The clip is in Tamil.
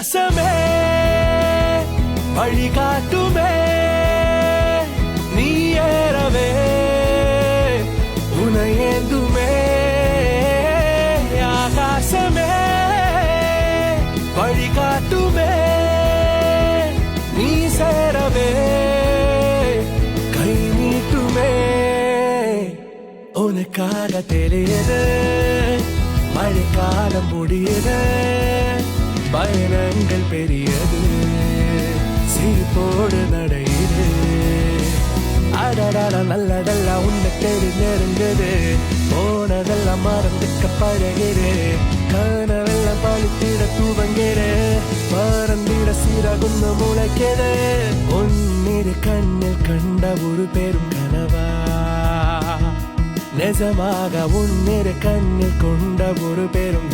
ஆகாசமே வழிகாட்டுமே நீ ஏறவே உனையேந்துமே ஆகாசமே வழிகாட்டுமே நீ சேரவே கை நீட்டுமே உனக்காக தெரியுது மழைக்காலம் முடியுது பயணங்கள் பெரியது சிரிப்போடு நடையுது அடடா நல்லதெல்லாம் உன்னை தேடி நெருங்குது போனதெல்லாம் மறந்துக்க பழகிரு கனவெல்லாம் பழித்திட துவங்கிரு மறந்திட சீரகுன்னு முளைக்கிது உன்னிரு கண்ணில் கண்ட ஒரு பெரும் கனவா நிஜமாக உன்னிரு கண்ணில் கொண்ட ஒரு பெரும்